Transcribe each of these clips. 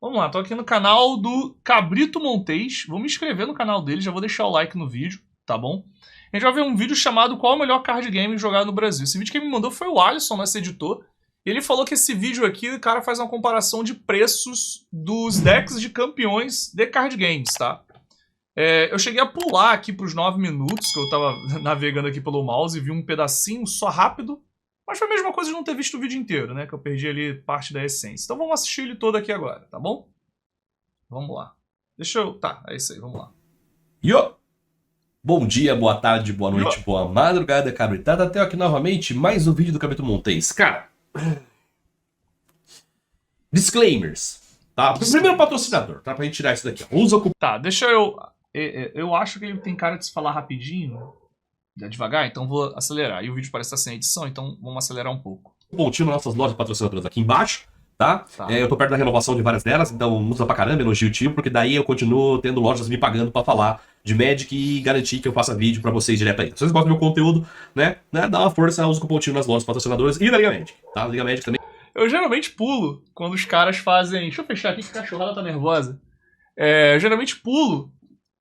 Vamos lá, tô aqui no canal do Cabrito Montes. Vou me inscrever no canal dele, já vou deixar o like no vídeo, tá bom? A gente vai ver um vídeo chamado Qual é o melhor card game jogado no Brasil. Esse vídeo que ele me mandou foi o Alisson, nosso editor. E ele falou que esse vídeo aqui, o cara faz uma comparação de preços dos decks de campeões de card games, tá? Eu cheguei a pular aqui pros 9 minutos, que eu tava navegando aqui pelo mouse e vi um pedacinho só rápido. Mas foi a mesma coisa de não ter visto o vídeo inteiro, né? Que eu perdi ali parte da essência. Então vamos assistir ele todo aqui agora, tá bom? Vamos lá. Deixa eu... Tá, é isso aí, vamos lá. Yo! Bom dia, boa tarde, boa noite, boa madrugada, cabritada. Até aqui novamente, mais um vídeo do Cabrito Montes. Cara... Disclaimers, tá? Primeiro patrocinador, tá? Pra gente tirar isso daqui, ó. Usa o cupom... Tá, deixa eu... Eu acho que ele tem cara de se falar rapidinho, devagar, então vou acelerar. E o vídeo parece estar sem edição, então vamos acelerar um pouco. Tira nossas lojas patrocinadoras aqui embaixo, tá? Tá. Eu tô perto da renovação de várias delas, então usa pra caramba, elogio o tio, porque daí eu continuo tendo lojas me pagando pra falar de Magic e garantir que eu faça vídeo pra vocês direto aí. Se vocês gostam do meu conteúdo, né? Dá uma força, usa o cupom TIO nas lojas patrocinadoras e da Liga Magic, tá? Liga Magic também. Eu geralmente pulo quando os caras fazem... Deixa eu fechar aqui que a cachorrada tá nervosa. Eu geralmente pulo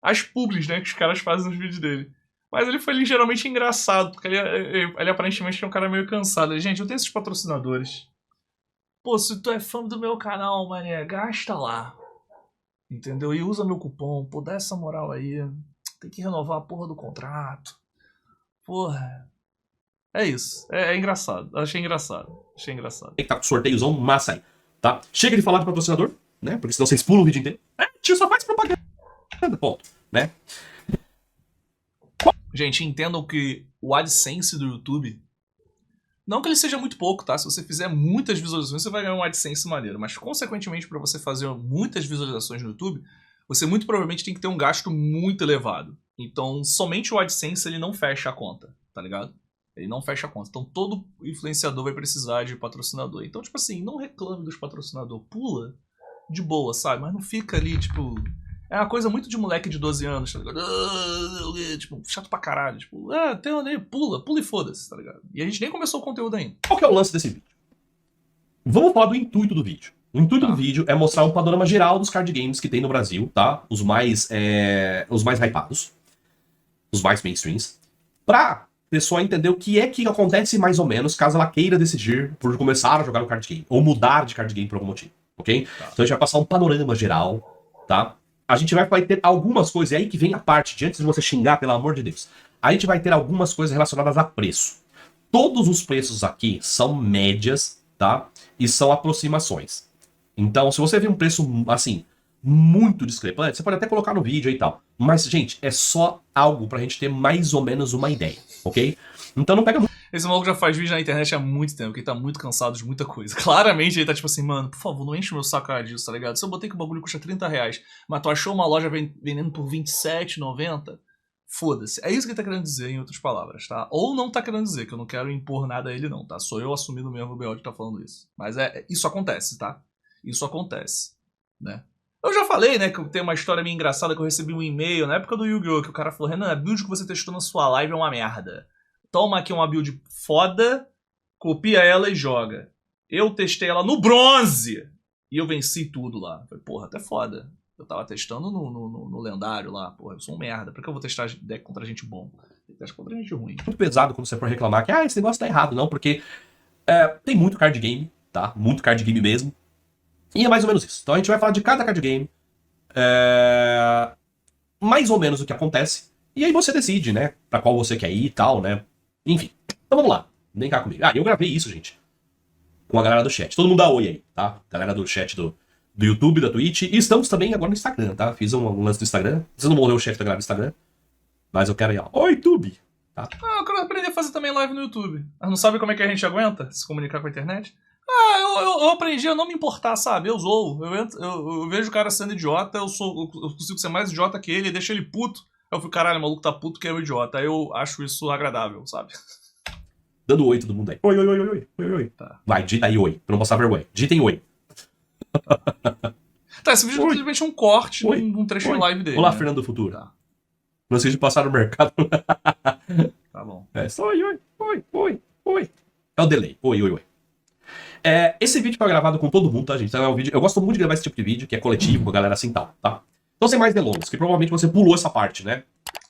as publis, né, que os caras fazem nos vídeos dele. Mas ele foi ligeiramente engraçado, porque ele aparentemente é um cara meio cansado. Gente, eu tenho esses patrocinadores. Pô, se tu é fã do meu canal, mané, gasta lá. Entendeu? E usa meu cupom. Pô, dá essa moral aí. Tem que renovar a porra do contrato. Porra. É isso. É engraçado. Achei engraçado. Achei engraçado. Tem que tá com sorteiozão massa aí, tá? Chega de falar de patrocinador, né? Porque senão vocês pulam o vídeo inteiro. Tio só faz propaganda. Ponto, né? Gente, entendam que o AdSense do YouTube, não que ele seja muito pouco, tá? Se você fizer muitas visualizações, você vai ganhar um AdSense maneiro. Mas, consequentemente, para você fazer muitas visualizações no YouTube, você muito provavelmente tem que ter um gasto muito elevado. Então, somente o AdSense, ele não fecha a conta, tá ligado? Ele não fecha a conta. Então, todo influenciador vai precisar de patrocinador. Então, tipo assim, não reclame dos patrocinadores. Pula de boa, sabe? Mas não fica ali, tipo... É uma coisa muito de moleque de 12 anos, tá ligado? Tipo, chato pra caralho. Tipo, tem onde aí, pula e foda-se, tá ligado? E a gente nem começou o conteúdo ainda. Qual que é o lance desse vídeo? Vamos falar do intuito do vídeo. O intuito do vídeo é mostrar um panorama geral dos card games que tem no Brasil, tá? Os mais hypados, os mais mainstreams, pra pessoa entender o que é que acontece mais ou menos caso ela queira decidir por começar a jogar o card game, ou mudar de card game por algum motivo, ok? Tá. Então a gente vai passar um panorama geral, tá? A gente vai ter algumas coisas, é aí que vem a parte, de antes de você xingar, pelo amor de Deus, a gente vai ter algumas coisas relacionadas a preço. Todos os preços aqui são médias, tá? E são aproximações. Então, se você vê um preço, assim, muito discrepante, você pode até colocar no vídeo e tal. Mas, gente, é só algo pra gente ter mais ou menos uma ideia, ok? Então não pega muito. Esse maluco já faz vídeo na internet há muito tempo, porque ele tá muito cansado de muita coisa. Claramente ele tá tipo assim, mano, por favor, não enche o meu saco disso, tá ligado? Se eu botei que o bagulho custa 30 reais, mas tu achou uma loja vendendo por R$27,90, foda-se. É isso que ele tá querendo dizer, em outras palavras, tá? Ou não tá querendo dizer, que eu não quero impor nada a ele não, tá? Sou eu assumindo mesmo o BO que tá falando isso. Mas isso acontece, tá? Isso acontece, né? Eu já falei, né, que tem uma história meio engraçada que eu recebi um e-mail na época do Yu-Gi-Oh! Que o cara falou, Renan, a build que você testou na sua live é uma merda. Toma aqui uma build foda, copia ela e joga. Eu testei ela no bronze e eu venci tudo lá. Falei, porra, até foda. Eu tava testando no lendário lá. Porra, eu sou um merda. Por que eu vou testar deck contra gente bom? Eu testo contra gente ruim. Muito pesado quando você for reclamar que esse negócio tá errado, não, porque tem muito card game, tá? Muito card game mesmo. E é mais ou menos isso. Então a gente vai falar de cada card game, mais ou menos o que acontece, e aí você decide, né, pra qual você quer ir e tal, né? Enfim, então vamos lá, vem cá comigo. Eu gravei isso, gente, com a galera do chat. Todo mundo dá oi aí, tá? Galera do chat do YouTube, da Twitch, e estamos também agora no Instagram, tá? Fiz um lance do Instagram. Você não morreu o chat da galera do Instagram, mas eu quero aí, ó. Oi, YouTube! Tá? Eu quero aprender a fazer também live no YouTube. Mas não sabe como é que a gente aguenta se comunicar com a internet? Eu aprendi a não me importar, sabe? Eu zoo. Eu vejo o cara sendo idiota, eu consigo ser mais idiota que ele, deixa ele puto. Eu fico, caralho, o maluco tá puto que é o idiota. Aí eu acho isso agradável, sabe? Dando oi todo mundo aí. Oi, oi, oi, oi, oi, oi. Tá. Vai, digita aí oi, pra não passar vergonha. Digitem oi. Tá, esse vídeo é simplesmente um corte de um trecho de live dele. Olá, né? Fernando do Futuro. Tá. Não sei de passar no mercado. Tá bom. Só oi, oi, oi, oi, oi. É o delay. Oi, oi, oi. Esse vídeo foi gravado com todo mundo, tá, gente? Então é um vídeo... Eu gosto muito de gravar esse tipo de vídeo, que é coletivo, com a galera assim e tal, tá? Então, sem mais delongas, que provavelmente você pulou essa parte, né?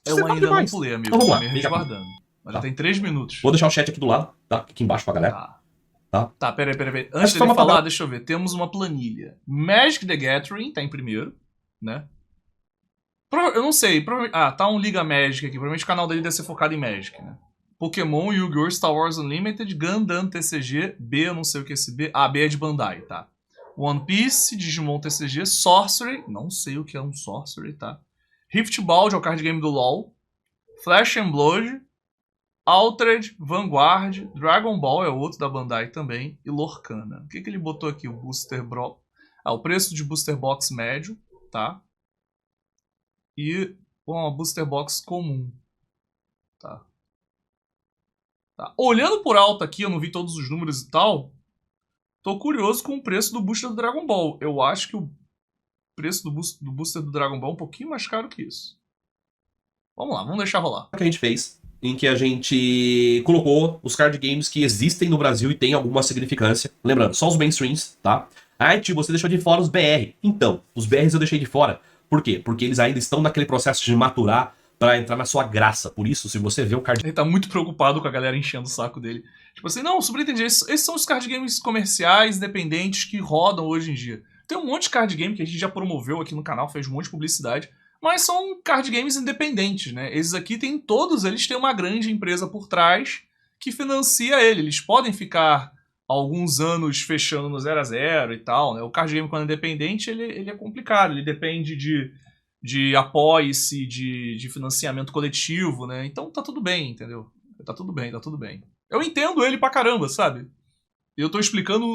Eu ainda não pulei, amigo. Então vamos lá, Me vem cá. resguardando. Mas já tem 3 minutos. Vou deixar o chat aqui do lado, tá? Aqui embaixo pra galera. Tá, peraí. Antes dele falar, deixa eu ver. Temos uma planilha. Magic the Gathering tá em primeiro, né? Eu não sei. Tá um Liga Magic aqui. Provavelmente o canal dele deve ser focado em Magic, né? Pokémon, Yu-Gi-Oh!, Star Wars Unlimited, Gundam TCG, B, eu não sei o que é esse B. B é de Bandai, tá? One Piece, Digimon TCG, Sorcery, não sei o que é um Sorcery, tá? Riftbound, é o card game do LoL. Flash and Blood, Altered, Vanguard, Dragon Ball é outro da Bandai também, e Lorcana. O que ele botou aqui? O Booster Bro... o preço de Booster Box médio, tá? E uma Booster Box comum, tá? Olhando por alto aqui, eu não vi todos os números e tal, tô curioso com o preço do Booster do Dragon Ball. Eu acho que o preço do Booster do Dragon Ball é um pouquinho mais caro que isso. Vamos lá, vamos deixar rolar. O que a gente fez, em que a gente colocou os card games que existem no Brasil e tem alguma significância. Lembrando, só os mainstreams, tá? Tio, você deixou de fora os BR. Então, os BRs eu deixei de fora. Por quê? Porque eles ainda estão naquele processo de maturar pra entrar na sua graça. Por isso, se você vê o card... Ele tá muito preocupado com a galera enchendo o saco dele. Tipo assim, não, subentendi, esses são os card games comerciais, independentes, que rodam hoje em dia. Tem um monte de card game que a gente já promoveu aqui no canal, fez um monte de publicidade, mas são card games independentes, né? Esses aqui, todos eles têm uma grande empresa por trás que financia ele. Eles podem ficar alguns anos fechando no 0 a 0 e tal, né? O card game, quando é independente, ele é complicado, ele depende de apoio-se, de financiamento coletivo, né? Então tá tudo bem, entendeu? Tá tudo bem. Eu entendo ele pra caramba, sabe? Eu tô explicando,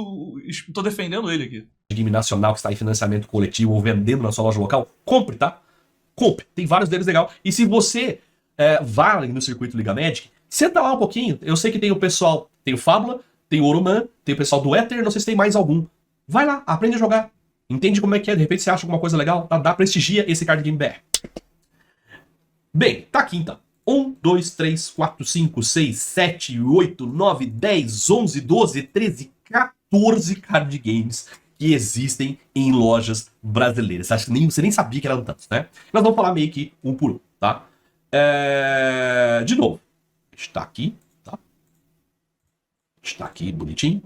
tô defendendo ele aqui. Game nacional que está em financiamento coletivo ou vendendo na sua loja local, compre, tá? Compre. Tem vários deles legal. E se você vai no circuito Liga Magic, senta lá um pouquinho. Eu sei que tem o pessoal, tem o Fábula, tem o Oroman, tem o pessoal do Ether, não sei se tem mais algum. Vai lá, aprende a jogar. Entende como é que é, de repente você acha alguma coisa legal, dá prestigia esse card game BR. Bem, tá aqui então. 1, 2, 3, 4, 5, 6, 7, 8, 9, 10, 11, 12, 13, 14 card games que existem em lojas brasileiras. Acho que você nem sabia que eram tantos, né? Nós vamos falar meio que um por um, tá? De novo, está aqui, tá? Está aqui bonitinho.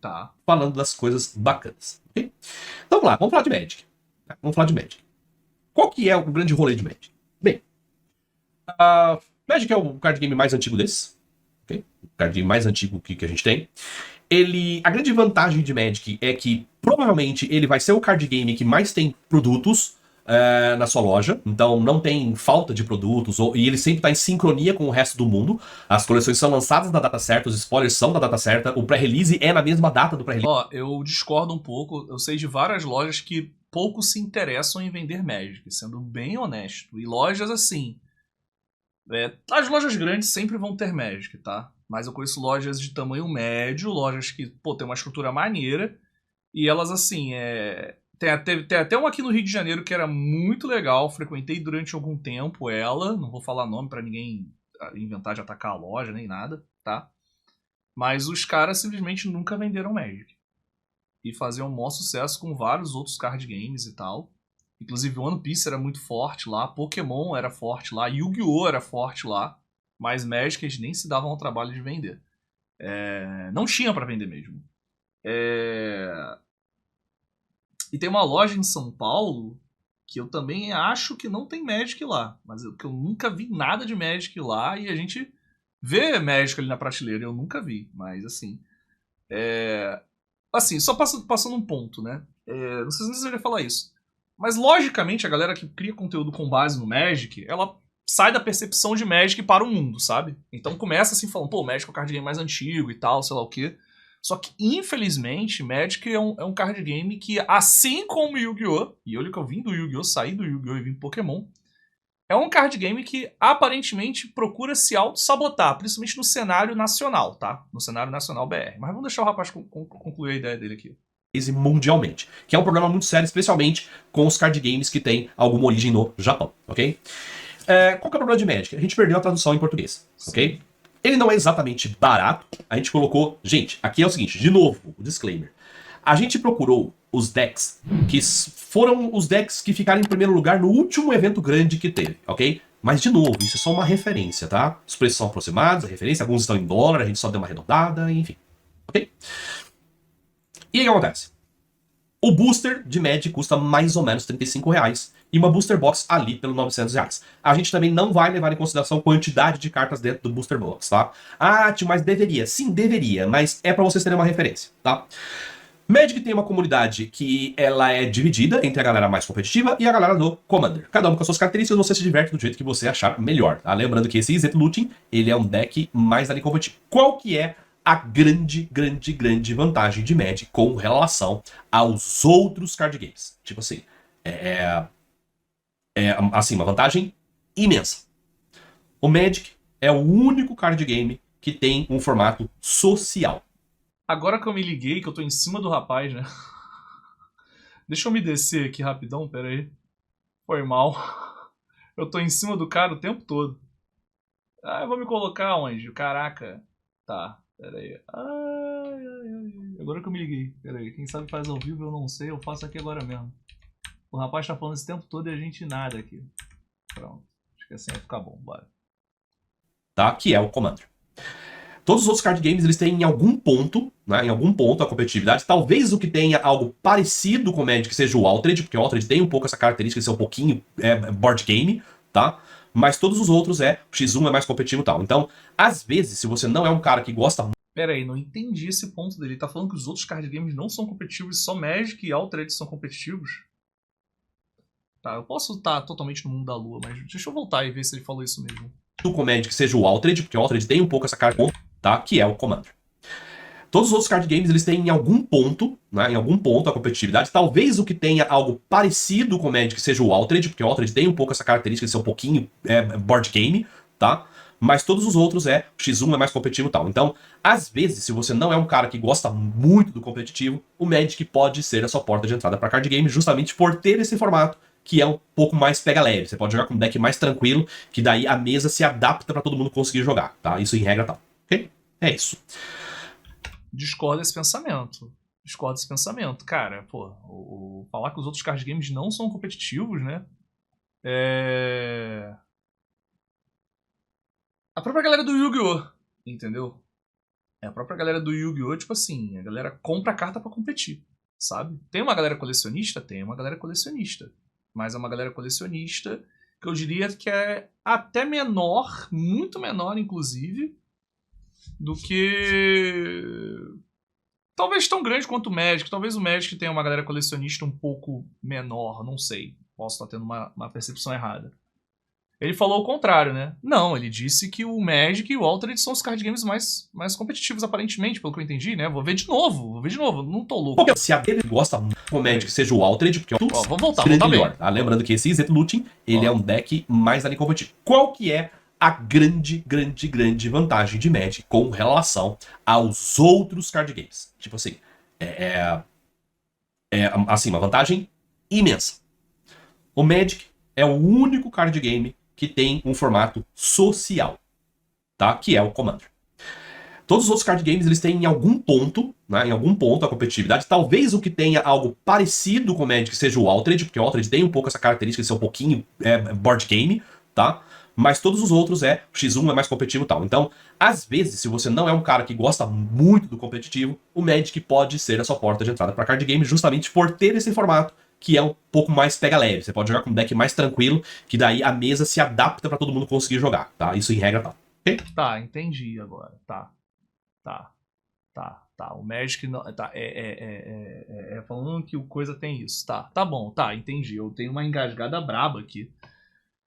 Tá. Falando das coisas bacanas, ok? Então vamos lá, vamos falar de Magic. Vamos falar de Magic. Qual que é o grande rolê de Magic? Bem, Magic é o card game mais antigo desses, ok? O card game mais antigo que a gente tem. A grande vantagem de Magic é que provavelmente ele vai ser o card game que mais tem produtos na sua loja, então não tem falta de produtos, e ele sempre está em sincronia com o resto do mundo. As coleções são lançadas na data certa, os spoilers são da data certa, o pré-release é na mesma data do pré-release. Eu discordo um pouco, eu sei de várias lojas que pouco se interessam em vender Magic, sendo bem honesto, e lojas assim, as lojas grandes sempre vão ter Magic, tá? Mas eu conheço lojas de tamanho médio, lojas que, tem uma estrutura maneira, e elas assim, Tem até uma aqui no Rio de Janeiro que era muito legal, frequentei durante algum tempo ela, não vou falar nome pra ninguém inventar de atacar a loja nem nada, tá? Mas os caras simplesmente nunca venderam Magic. E faziam um maior sucesso com vários outros card games e tal. Inclusive One Piece era muito forte lá, Pokémon era forte lá, Yu-Gi-Oh! Era forte lá, mas Magic eles nem se davam ao trabalho de vender. Não tinha pra vender mesmo. E tem uma loja em São Paulo que eu também acho que não tem Magic lá. Mas que eu nunca vi nada de Magic lá e a gente vê Magic ali na prateleira. Eu nunca vi, mas assim... Assim, só passando um ponto, né? Não sei se você deveria falar isso. Mas logicamente a galera que cria conteúdo com base no Magic, ela sai da percepção de Magic para o mundo, sabe? Então começa assim falando, pô, Magic é o card game mais antigo e tal, sei lá o quê. Só que, infelizmente, Magic é um card game que, assim como Yu-Gi-Oh!, e olha que eu vim do Yu-Gi-Oh!, saí do Yu-Gi-Oh! E vim pro Pokémon, é um card game que, aparentemente, procura se auto-sabotar, principalmente no cenário nacional, tá? No cenário nacional BR. Mas vamos deixar o rapaz concluir a ideia dele aqui. Mundialmente, que é um programa muito sério, especialmente com os card games que têm alguma origem no Japão, ok? Qual que é o problema de Magic? A gente perdeu a tradução em português, ok? Ele não é exatamente barato. A gente colocou... Gente, aqui é o seguinte, de novo, o disclaimer. A gente procurou os decks que foram os decks que ficaram em primeiro lugar no último evento grande que teve, ok? Mas, de novo, isso é só uma referência, tá? Os preços são aproximados, a referência, alguns estão em dólar, a gente só deu uma arredondada, enfim. Ok? E aí o que acontece? O booster de Magic custa mais ou menos R$35 e uma booster box ali pelo R$900. A gente também não vai levar em consideração a quantidade de cartas dentro do booster box, tá? Ah, tio, mas deveria. Sim, deveria, mas é pra vocês terem uma referência, tá? Magic tem uma comunidade que ela é dividida entre a galera mais competitiva e a galera do Commander. Cada um com as suas características, você se diverte do jeito que você achar melhor, tá? Lembrando que esse Izzet Looting, ele é um deck mais ali competitivo. Qual que é a grande vantagem de Magic com relação aos outros card games? Tipo assim, assim, uma vantagem imensa. O Magic é o único card game que tem um formato social. Agora que eu me liguei, que eu tô em cima do rapaz, né? Deixa eu me descer aqui rapidão, pera aí. Foi mal. Eu tô em cima do cara o tempo todo. Ah, eu vou me colocar onde? Caraca. Tá, pera aí. Ai. Agora que eu me liguei. Pera aí, quem sabe faz ao vivo, eu não sei. Eu faço aqui agora mesmo. O rapaz tá falando esse tempo todo e a gente nada aqui. Pronto. Acho que assim vai ficar bom, bora. Tá? Que é o Commander. Todos os outros card games, eles têm em algum ponto, né, em algum ponto a competitividade. Talvez o que tenha algo parecido com o Magic seja o Altered, porque o Altered tem um pouco essa característica de ser um pouquinho board game, tá? Mas todos os outros o X1 é mais competitivo e tal. Então, às vezes, se você não é um cara que gosta... Pera aí, não entendi esse ponto dele. Ele tá falando que os outros card games não são competitivos, só Magic e Altered são competitivos? Tá, eu posso estar totalmente no mundo da lua, mas deixa eu voltar e ver se ele falou isso mesmo. Com o Magic seja o Altered, porque o Altered tem um pouco essa característica, tá? Que é o Commander. Todos os outros card games, eles têm em algum ponto, né, em algum ponto a competitividade. Talvez o que tenha algo parecido com o Magic seja o Altered, porque o Altered tem um pouco essa característica de ser um pouquinho board game, tá? Mas todos os outros o X1 é mais competitivo e tal. Então, às vezes, se você não é um cara que gosta muito do competitivo, o Magic pode ser a sua porta de entrada para card game, justamente por ter esse formato que é um pouco mais pega leve. Você pode jogar com um deck mais tranquilo, que daí a mesa se adapta para todo mundo conseguir jogar, tá? Isso em regra tal. Ok? É isso. Discordo desse pensamento. Cara, pô, falar que os outros card games não são competitivos, né? A própria galera do Yu-Gi-Oh! Entendeu? A própria galera do Yu-Gi-Oh! Tipo assim, a galera compra carta pra competir, sabe? Tem uma galera colecionista? Tem uma galera colecionista. Mas é uma galera colecionista que eu diria que é até menor, muito menor, inclusive, do que... Talvez tão grande quanto o Magic. Talvez o Magic tenha uma galera colecionista um pouco menor, não sei. Posso estar tendo uma percepção errada. Ele falou o contrário, né? Não, ele disse que o Magic e o Altered são os card games mais competitivos, aparentemente, pelo que eu entendi, né? Vou ver de novo, não tô louco. Porque se a dele gosta muito do Magic seja o Altered, porque vou voltar melhor, tá? Lembrando que esse Izzet Looting, ele é um deck mais ali competitivo. Qual que é a grande vantagem de Magic com relação aos outros card games? Tipo assim, assim, uma vantagem imensa. O Magic é o único card game que tem um formato social, tá? Que é o Commander. Todos os outros card games, eles têm em algum ponto, né, em algum ponto a competitividade. Talvez o que tenha algo parecido com o Magic seja o Altered, porque o Altered tem um pouco essa característica de ser um pouquinho board game, tá? Mas todos os outros o X1 é mais competitivo e tal. Então, às vezes, se você não é um cara que gosta muito do competitivo, o Magic pode ser a sua porta de entrada para card game, justamente por ter esse formato que é um pouco mais pega leve. Você pode jogar com um deck mais tranquilo, que daí a mesa se adapta para todo mundo conseguir jogar, tá? Isso em regra tal. Ok? Tá, entendi agora. Tá. O Magic não, tá, falando que o coisa tem isso. Tá bom, tá, entendi. Eu tenho uma engasgada braba aqui.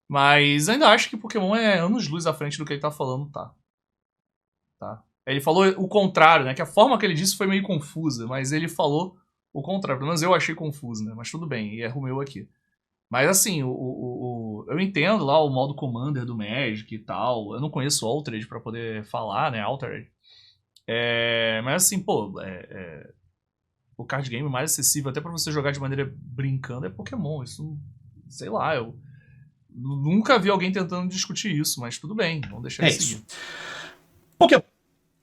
Mas ainda acho que Pokémon é anos-luz à frente do que ele tá falando, tá. Ele falou o contrário, né? Que a forma que ele disse foi meio confusa, mas ele falou o contrário. Pelo menos eu achei confuso, né? Mas tudo bem, e erro meu aqui. Mas assim, eu entendo lá o modo Commander do Magic e tal. Eu não conheço o Altered pra poder falar, né? Altered. Mas assim, pô, o card game mais acessível até pra você jogar de maneira brincando é Pokémon. Isso, sei lá, eu nunca vi alguém tentando discutir isso, mas tudo bem, vamos deixar isso seguir.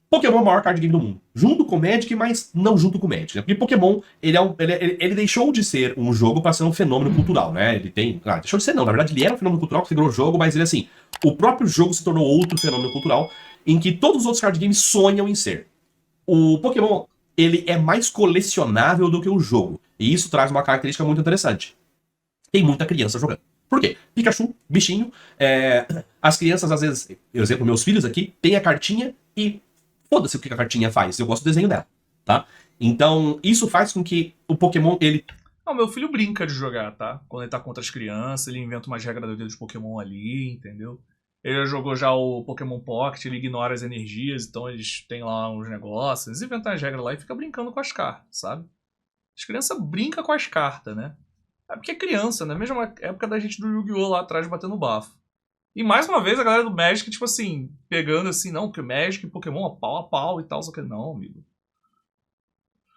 Pokémon é o maior card game do mundo. Junto com o Magic, mas não junto com o Magic. Né? Porque Pokémon, ele deixou de ser um jogo para ser um fenômeno cultural, né? Ele tem... Ah, deixou de ser não. Na verdade, ele era um fenômeno cultural que virou jogo, mas ele, assim... O próprio jogo se tornou outro fenômeno cultural em que todos os outros card games sonham em ser. O Pokémon, ele é mais colecionável do que o jogo. E isso traz uma característica muito interessante. Tem muita criança jogando. Por quê? Pikachu, bichinho, as crianças, às vezes, por exemplo, meus filhos aqui, tem a cartinha e foda-se o que a cartinha faz, eu gosto do desenho dela, tá? Então, isso faz com que o Pokémon, ele... Não, meu filho brinca de jogar, tá? Quando ele tá contra as crianças, ele inventa umas regras de Pokémon ali, entendeu? Ele já jogou já o Pokémon Pocket, ele ignora as energias, então eles têm lá uns negócios, eles inventam as regras lá e fica brincando com as cartas, sabe? As crianças brincam com as cartas, né? É porque é criança, né? Mesma época da gente do Yu-Gi-Oh! Lá atrás batendo bafo. E mais uma vez a galera do Magic, tipo assim, pegando assim, não, porque Magic e Pokémon a pau e tal, só que não, amigo.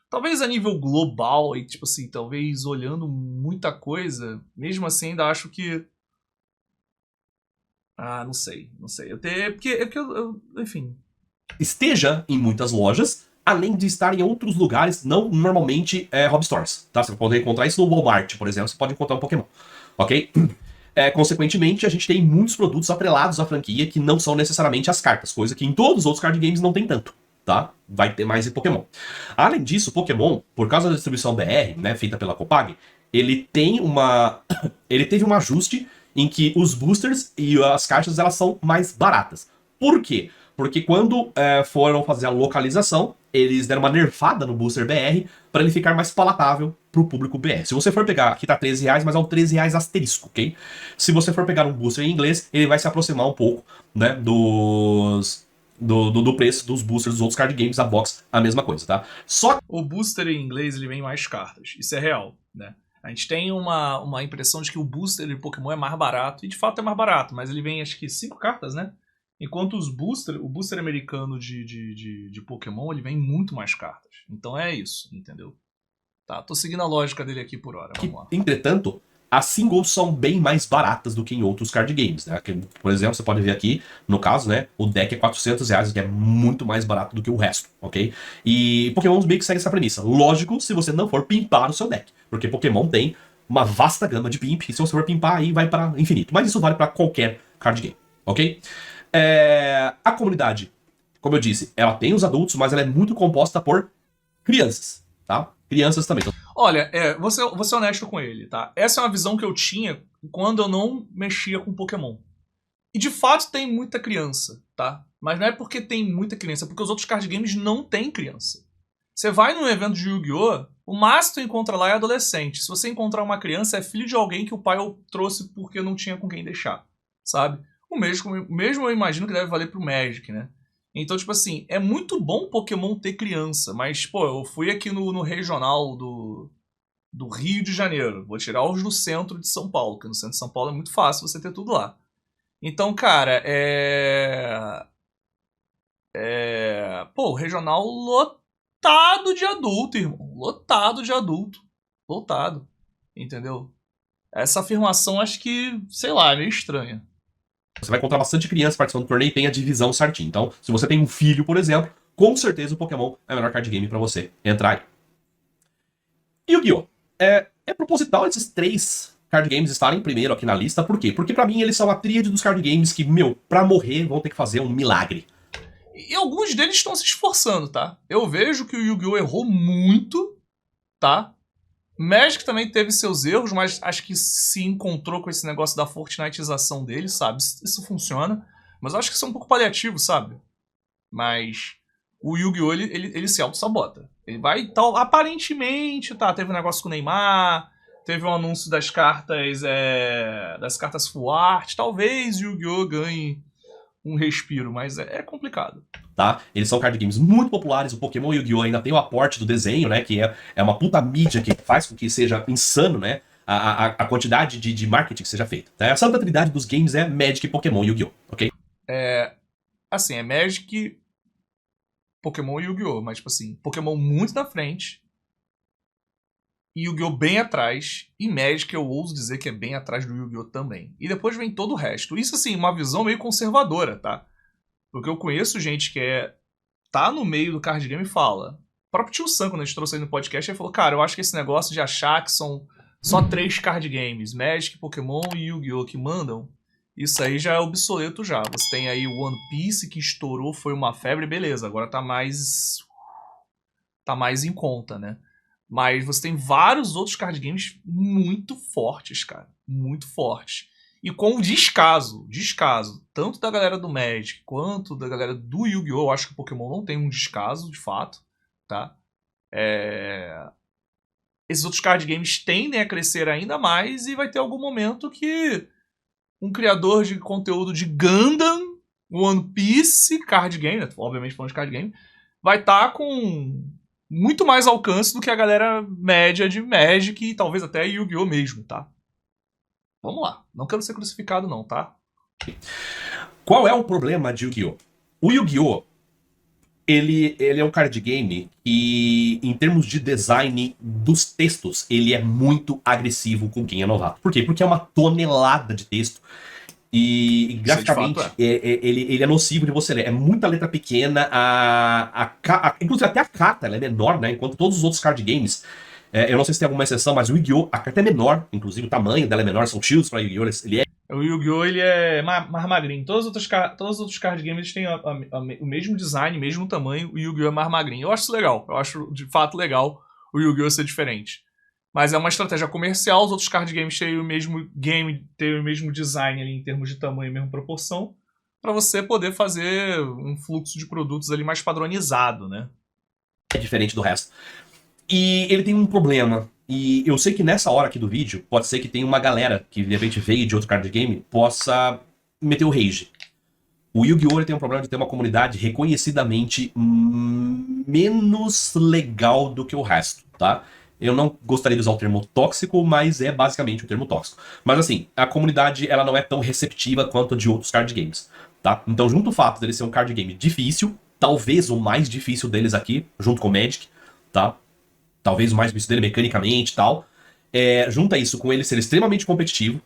Talvez a nível global, e tipo assim, talvez olhando muita coisa, mesmo assim ainda acho que... Ah, não sei. Enfim. esteja em muitas lojas, além de estar em outros lugares, não normalmente hobby stores, tá? Você pode encontrar isso no Walmart, por exemplo, você pode encontrar um Pokémon, ok? Consequentemente, a gente tem muitos produtos atrelados à franquia que não são necessariamente as cartas, coisa que em todos os outros card games não tem tanto, tá? Vai ter mais em Pokémon. Além disso, Pokémon, por causa da distribuição BR, né, feita pela Copag, ele teve um ajuste em que os boosters e as caixas elas são mais baratas. Por quê? Porque quando foram fazer a localização, eles deram uma nerfada no booster BR para ele ficar mais palatável para o público BR. Se você for pegar, aqui tá R$13, mas é um R$13 asterisco, ok? Se você for pegar um booster em inglês, ele vai se aproximar um pouco, né, do preço dos boosters dos outros card games, a box, a mesma coisa, tá? Só o booster em inglês ele vem mais cartas, isso é real, né? A gente tem uma impressão de que o booster de Pokémon é mais barato, e de fato é mais barato, mas ele vem acho que 5 cartas, né? Enquanto o booster americano de Pokémon, ele vem muito mais cartas. Então é isso, entendeu? Tá, tô seguindo a lógica dele aqui por hora, vamos lá. Entretanto, as singles são bem mais baratas do que em outros card games, né? Por exemplo, você pode ver aqui, no caso, né? O deck é R$400, que é muito mais barato do que o resto, ok? E Pokémon meio que segue essa premissa. Lógico, se você não for pimpar o seu deck, porque Pokémon tem uma vasta gama de pimp, e se você for pimpar, aí vai para infinito. Mas isso vale para qualquer card game, ok? A comunidade, como eu disse, ela tem os adultos, mas ela é muito composta por crianças, tá? Crianças também. Olha, vou ser honesto com ele, tá? Essa é uma visão que eu tinha quando eu não mexia com Pokémon. E de fato tem muita criança, tá? Mas não é porque tem muita criança, é porque os outros card games não têm criança. Você vai num evento de Yu-Gi-Oh!, o máximo que tu encontra lá é adolescente. Se você encontrar uma criança, é filho de alguém que o pai trouxe porque não tinha com quem deixar, sabe? O mesmo eu imagino que deve valer pro Magic, né? Então, tipo assim, é muito bom Pokémon ter criança, mas, pô, eu fui aqui no regional do Rio de Janeiro. Vou tirar os do centro de São Paulo, porque no centro de São Paulo é muito fácil você ter tudo lá. Então, cara, Pô, o regional lotado de adulto, irmão. Lotado de adulto. Lotado. Entendeu? Essa afirmação acho que, sei lá, é meio estranha. Você vai encontrar bastante criança participando do torneio e tem a divisão certinho. Então, se você tem um filho, por exemplo, com certeza o Pokémon é o melhor card game pra você entrar aí. Yu-Gi-Oh! É proposital esses 3 card games estarem primeiro aqui na lista. Por quê? Porque pra mim eles são a tríade dos card games que, pra morrer vão ter que fazer um milagre. E alguns deles estão se esforçando, tá? Eu vejo que o Yu-Gi-Oh! Errou muito, tá? Magic também teve seus erros, mas acho que se encontrou com esse negócio da Fortniteização dele, sabe? Isso funciona. Mas eu acho que isso é um pouco paliativo, sabe? Mas o Yu-Gi-Oh! Ele se auto-sabota. Ele vai tal. Aparentemente, tá? Teve um negócio com o Neymar, teve um anúncio das cartas Full Art. Talvez o Yu-Gi-Oh! Ganhe um respiro, mas é complicado. Tá? Eles são card games muito populares. O Pokémon e o Yu-Gi-Oh! Ainda tem o aporte do desenho, né? Que é uma puta mídia que faz com que seja insano, né? A quantidade de marketing que seja feita. Tá? A santa trindade dos games é Magic, Pokémon e Yu-Gi-Oh! Ok? Assim, é Magic, Pokémon e Yu-Gi-Oh! Mas, tipo assim, Pokémon muito na frente e Yu-Gi-Oh! Bem atrás. E Magic eu ouso dizer que é bem atrás do Yu-Gi-Oh! Também. E depois vem todo o resto. Isso, assim, uma visão meio conservadora, tá? Porque eu conheço gente que tá no meio do card game e fala. O próprio tio Sam, quando a gente trouxe ele no podcast, ele falou, cara, eu acho que esse negócio de achar que são só 3 card games, Magic, Pokémon e Yu-Gi-Oh! Que mandam, isso aí já é obsoleto já. Você tem aí o One Piece que estourou, foi uma febre, beleza, agora tá mais em conta, né? Mas você tem vários outros card games muito fortes, cara. Muito fortes. E com descaso, tanto da galera do Magic quanto da galera do Yu-Gi-Oh! Eu acho que o Pokémon não tem um descaso, de fato, tá? Esses outros card games tendem a crescer ainda mais e vai ter algum momento que um criador de conteúdo de Gundam, One Piece, card game, né? Obviamente falando de card game, vai estar com muito mais alcance do que a galera média de Magic e talvez até Yu-Gi-Oh! Mesmo, tá? Vamos lá. Não quero ser crucificado não, tá? Qual é o problema de Yu-Gi-Oh? O Yu-Gi-Oh! Ele é um card game que, em termos de design dos textos, ele é muito agressivo com quem é novato. Por quê? Porque é uma tonelada de texto. E graficamente, ele é nocivo de você ler. É muita letra pequena, inclusive até a carta ela é menor, né? Enquanto todos os outros card games, eu não sei se tem alguma exceção, mas o Yu-Gi-Oh! A carta é menor, inclusive o tamanho dela é menor, são shields para Yu-Gi-Oh! O Yu-Gi-Oh! Ele é mais magrinho. Todos os outros card games têm o mesmo design, mesmo tamanho, o Yu-Gi-Oh! É mais magrinho. Eu acho isso legal, eu acho de fato legal o Yu-Gi-Oh! Ser diferente. Mas é uma estratégia comercial, os outros card games terem o mesmo design ali em termos de tamanho e mesma proporção, para você poder fazer um fluxo de produtos ali mais padronizado, né? É diferente do resto. E ele tem um problema. E eu sei que nessa hora aqui do vídeo, pode ser que tenha uma galera que de repente veio de outro card game, possa meter o rage. O Yu-Gi-Oh! Tem um problema de ter uma comunidade reconhecidamente menos legal do que o resto, tá? Eu não gostaria de usar o termo tóxico, mas é basicamente o termo tóxico. Mas assim, a comunidade ela não é tão receptiva quanto a de outros card games, tá? Então, junto ao fato dele ser um card game difícil, talvez o mais difícil deles aqui, junto com o Magic, tá? Talvez o mais difícil dele mecanicamente e tal. Junta isso com ele ser extremamente competitivo.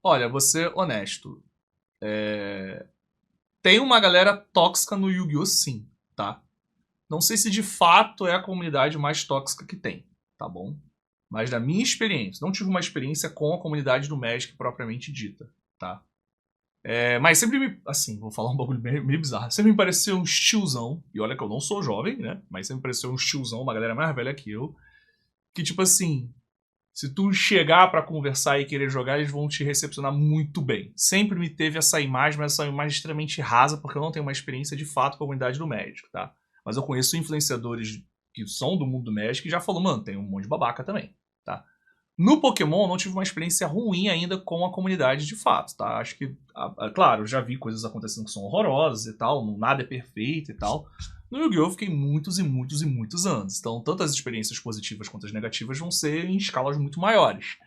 Olha, vou ser honesto. Tem uma galera tóxica no Yu-Gi-Oh! Sim, tá? Não sei se de fato é a comunidade mais tóxica que tem, tá bom? Mas da minha experiência, não tive uma experiência com a comunidade do Magic propriamente dita, tá? Mas sempre assim, vou falar um bagulho meio bizarro. Sempre me pareceu um tiozão, e olha que eu não sou jovem, né? Mas sempre me pareceu um tiozão, uma galera mais velha que eu, que tipo assim, se tu chegar pra conversar e querer jogar, eles vão te recepcionar muito bem. Sempre me teve essa imagem, mas essa imagem extremamente rasa, porque eu não tenho uma experiência de fato com a comunidade do Magic, tá? Mas eu conheço influenciadores que são do mundo do Magic que já falam, mano, tem um monte de babaca também, tá? No Pokémon, eu não tive uma experiência ruim ainda com a comunidade de fato, tá? Acho que, claro, eu já vi coisas acontecendo que são horrorosas e tal, nada é perfeito e tal. No Yu-Gi-Oh! Eu fiquei muitos e muitos e muitos anos. Então, tanto as experiências positivas quanto as negativas vão ser em escalas muito maiores.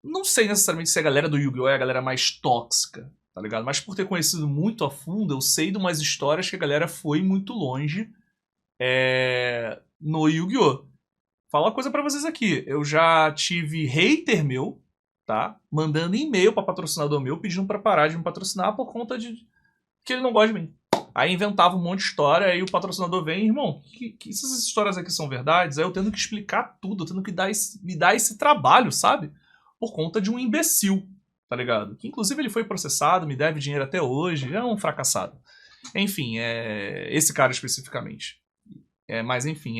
Não sei necessariamente se a galera do Yu-Gi-Oh! É a galera mais tóxica, tá ligado? Mas por ter conhecido muito a fundo, eu sei de umas histórias que a galera foi muito longe no Yu-Gi-Oh! Falar uma coisa pra vocês aqui. Eu já tive hater meu, tá? Mandando e-mail pra patrocinador meu, pedindo pra parar de me patrocinar por conta de que ele não gosta de mim. Aí inventava um monte de história, aí o patrocinador vem, irmão, que essas histórias aqui são verdades? Aí eu tendo que explicar tudo, eu tendo que me dar esse trabalho, sabe? Por conta de um imbecil, tá ligado? Que inclusive ele foi processado, me deve dinheiro até hoje, é um fracassado. Enfim, esse cara especificamente. Mas enfim,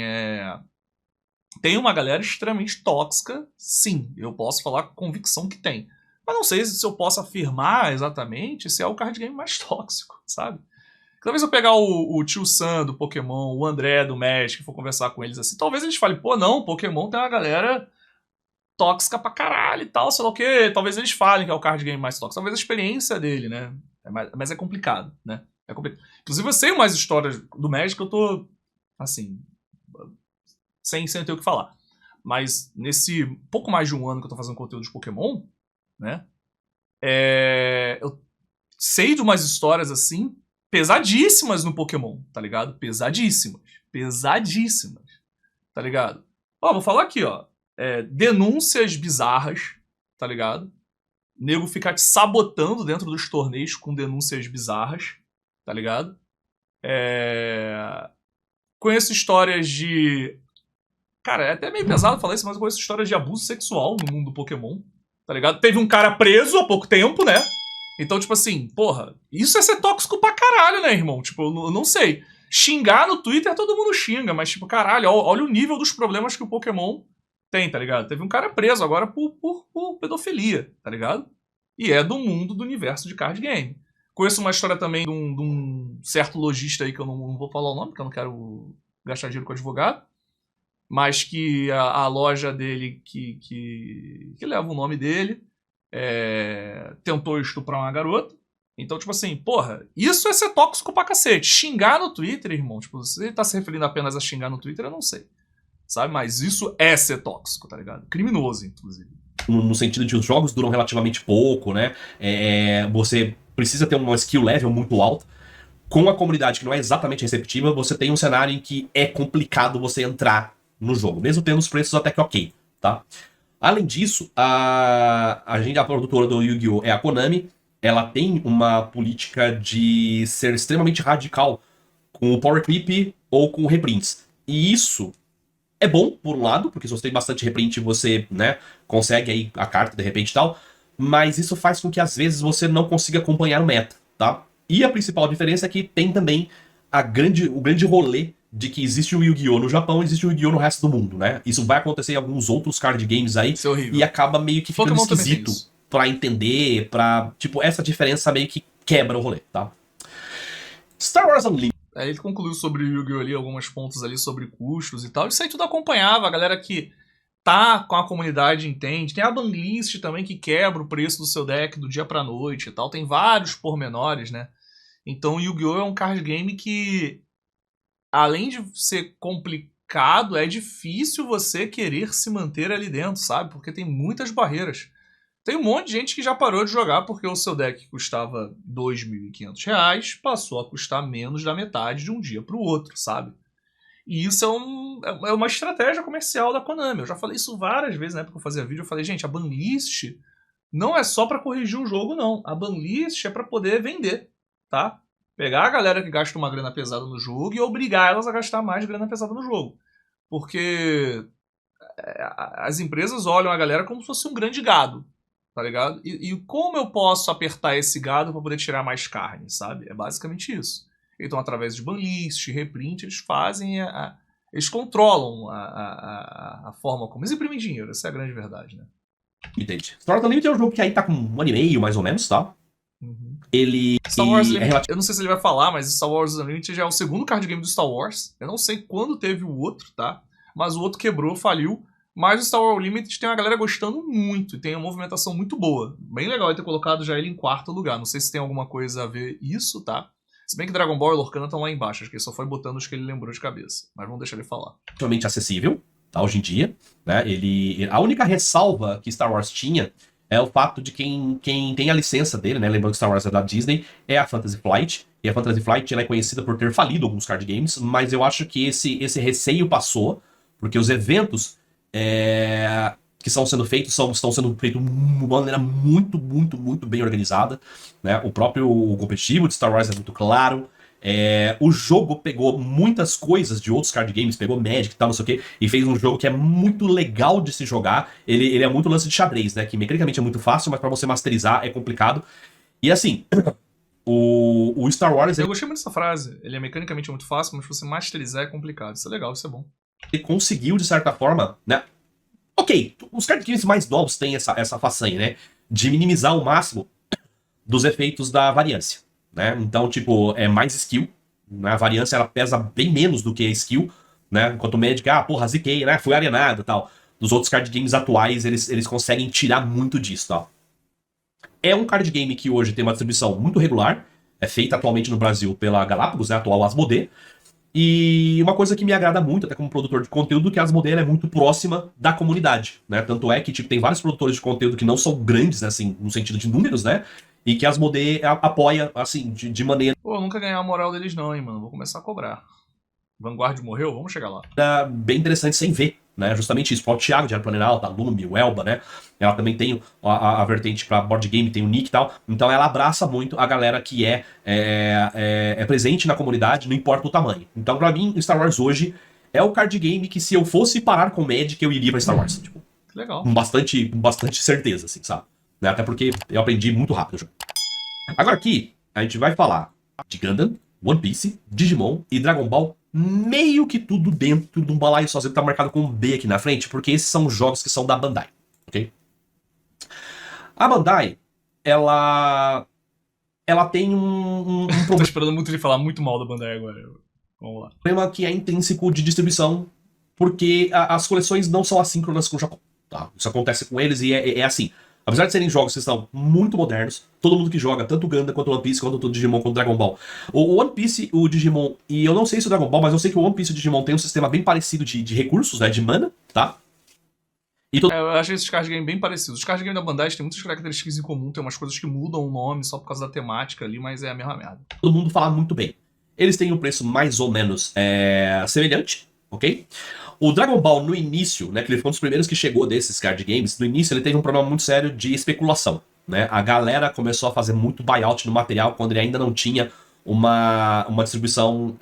tem uma galera extremamente tóxica, sim, eu posso falar com convicção que tem. Mas não sei se eu posso afirmar exatamente se é o card game mais tóxico, sabe? Talvez eu pegar o tio Sam do Pokémon, o André do Magic, e for conversar com eles assim, talvez eles falem, pô, não, Pokémon tem uma galera tóxica pra caralho e tal, sei lá o quê. Talvez eles falem que é o card game mais tóxico. Talvez a experiência dele, né? Mas é complicado, né? É complicado. Inclusive eu sei umas histórias do Magic que eu tô, assim, sem ter o que falar. Mas nesse pouco mais de um ano que eu tô fazendo conteúdo de Pokémon, né? Eu sei de umas histórias, assim, pesadíssimas no Pokémon, tá ligado? Pesadíssimas. Pesadíssimas. Tá ligado? Ó, vou falar aqui, ó. Denúncias bizarras, tá ligado? nego ficar te sabotando dentro dos torneios com denúncias bizarras, tá ligado? Conheço histórias de... Cara, é até meio pesado falar isso, mas eu conheço histórias de abuso sexual no mundo do Pokémon, tá ligado? Teve um cara preso há pouco tempo, né? Então, tipo assim, porra, isso é ser tóxico pra caralho, né, irmão? Tipo, eu não sei. Xingar no Twitter todo mundo xinga, mas, tipo, caralho, olha o nível dos problemas que o Pokémon tem, tá ligado? Teve um cara preso agora por pedofilia, tá ligado? E é do mundo do universo de card game. Conheço uma história também de um certo lojista aí, que eu não vou falar o nome, porque eu não quero gastar dinheiro com advogado, mas que a loja dele, que leva o nome dele, tentou estuprar uma garota. Então, tipo assim, porra, isso é ser tóxico pra cacete. Xingar no Twitter, irmão, tipo, se ele tá se referindo apenas a xingar no Twitter, eu não sei. Sabe? Mas isso é ser tóxico, tá ligado? Criminoso, inclusive. No sentido de os jogos duram relativamente pouco, né? Você precisa ter uma skill level muito alta. Com a comunidade que não é exatamente receptiva, você tem um cenário em que é complicado você entrar no jogo, mesmo tendo os preços até que ok, tá? Além disso, a produtora do Yu-Gi-Oh! É a Konami. Ela tem uma política de ser extremamente radical com o Power Creep ou com reprints. E isso é bom, por um lado, porque se você tem bastante reprint, você, né, consegue aí a carta de repente e tal, mas isso faz com que às vezes você não consiga acompanhar o meta, tá? E a principal diferença é que tem também o grande rolê de que existe o Yu-Gi-Oh! No Japão, existe o Yu-Gi-Oh! No resto do mundo, né? Isso vai acontecer em alguns outros card games aí, Isso é horrível. E acaba meio que ficando Pokémon também tem esquisito isso. pra entender, tipo, essa diferença meio que quebra o rolê, tá? Star Wars Unlimited. Aí ele concluiu sobre o Yu-Gi-Oh! Ali, alguns pontos ali sobre custos e tal. Isso aí tudo acompanhava, a galera que tá com a comunidade entende. Tem a banlist também que quebra o preço do seu deck do dia pra noite e tal. Tem vários pormenores, né? Então o Yu-Gi-Oh! É um card game que, além de ser complicado, é difícil você querer se manter ali dentro, sabe? Porque tem muitas barreiras. Tem um monte de gente que já parou de jogar porque o seu deck custava R$ 2.500, passou a custar menos da metade de um dia para o outro, sabe? E isso é uma estratégia comercial da Konami. Eu já falei isso várias vezes na época que eu fazia vídeo. Eu falei, gente, a banlist não é só para corrigir o jogo, não. A banlist é para poder vender, tá? Pegar a galera que gasta uma grana pesada no jogo e obrigar elas a gastar mais grana pesada no jogo. Porque as empresas olham a galera como se fosse um grande gado, tá ligado? E como eu posso apertar esse gado para poder tirar mais carne, sabe? É basicamente isso. Então, através de banlist, reprint, eles fazem eles controlam a forma como eles imprimem dinheiro. Essa é a grande verdade, né? Entendi. Star Wars Unlimited é um jogo que aí tá com 1 ano e meio, mais ou menos, tá? Uhum. Ele Star Wars Unlimited, eu não sei se ele vai falar, mas Star Wars Unlimited já é o segundo card game do Star Wars. Eu não sei quando teve o outro, tá? Mas o outro quebrou, faliu. Mas o Star Wars Unlimited tem uma galera gostando muito e tem uma movimentação muito boa. Bem legal ter colocado já ele em 4º lugar. Não sei se tem alguma coisa a ver isso, tá? Se bem que Dragon Ball e Lorcana estão lá embaixo. Acho que ele só foi botando os que ele lembrou de cabeça. Mas vamos deixar ele falar. Totalmente acessível, tá? Hoje em dia, né? A única ressalva que Star Wars tinha é o fato de quem tem a licença dele, né? Lembrando que Star Wars é da Disney, é a Fantasy Flight. E a Fantasy Flight ela é conhecida por ter falido alguns card games, mas eu acho que esse receio passou, porque os eventos que estão sendo feitos estão sendo feitos de uma maneira muito, muito, muito bem organizada, né? O próprio competitivo de Star Wars é muito claro. O jogo pegou muitas coisas de outros card games, pegou Magic e tal, não sei o que, e fez um jogo que é muito legal de se jogar. Ele é muito lance de xadrez, né? Que mecanicamente é muito fácil, mas pra você masterizar é complicado. E assim, o Star Wars... Eu gostei muito dessa frase. Ele é mecanicamente muito fácil, mas você masterizar é complicado. Isso é legal, isso é bom. Ele conseguiu, de certa forma, né? Ok, os card games mais novos têm essa façanha, né? De minimizar ao máximo dos efeitos da variância, né? Então, tipo, é mais skill, né? A variância, ela pesa bem menos do que a skill, né? Enquanto o Magic, porra, ziquei, né? Fui arenado e tal. Dos outros card games atuais, eles conseguem tirar muito disso, tá? É um card game que hoje tem uma distribuição muito regular, é feita atualmente no Brasil pela Galápagos, né? A atual Asmodee. E uma coisa que me agrada muito, até como produtor de conteúdo, que a Asmodee é muito próxima da comunidade, né? Tanto é que tipo, tem vários produtores de conteúdo que não são grandes, né, assim, no sentido de números, né? E que a Asmodee apoia, assim, de maneira... Pô, eu nunca ganhei a moral deles não, hein, mano. Vou começar a cobrar. Vanguard morreu? Vamos chegar lá. bem interessante sem ver, né? Justamente isso. O Thiago de Planalto, a Lumi, o Elba, né? Ela também tem a vertente pra board game, tem o Nick e tal. Então ela abraça muito a galera que é presente na comunidade, não importa o tamanho. Então, pra mim, Star Wars hoje é o card game que se eu fosse parar com Magic, eu iria pra Star Wars. Tipo, Legal. com bastante certeza, assim, sabe? Né? Até porque eu aprendi muito rápido o jogo. Agora aqui, a gente vai falar de Gundam, One Piece, Digimon e Dragon Ball, meio que tudo dentro de um balaio sozinho que tá marcado com um B aqui na frente, porque esses são jogos que são da Bandai, ok? A Bandai, ela tem Tô esperando muito ele falar muito mal da Bandai agora. Vamos lá. problema que é intrínseco de distribuição, porque as coleções não são assíncronas com o Japão, tá? Isso acontece com eles e é assim. Apesar de serem jogos que estão muito modernos, todo mundo que joga, tanto o Gundam quanto o One Piece, quanto o Digimon, quanto o Dragon Ball. O One Piece, o Digimon, e eu não sei se o Dragon Ball, mas eu sei que o One Piece e o Digimon tem um sistema bem parecido de recursos, né, de mana, tá? Eu achei esses card games bem parecidos. Os card games da Bandai têm muitas características em comum, tem umas coisas que mudam o nome só por causa da temática ali, mas é a mesma merda. Todo mundo fala muito bem. Eles têm um preço mais ou menos semelhante, ok? O Dragon Ball, no início, né, que ele foi um dos primeiros que chegou desses card games, no início ele teve um problema muito sério de especulação, né? A galera começou a fazer muito buyout no material quando ele ainda não tinha uma distribuição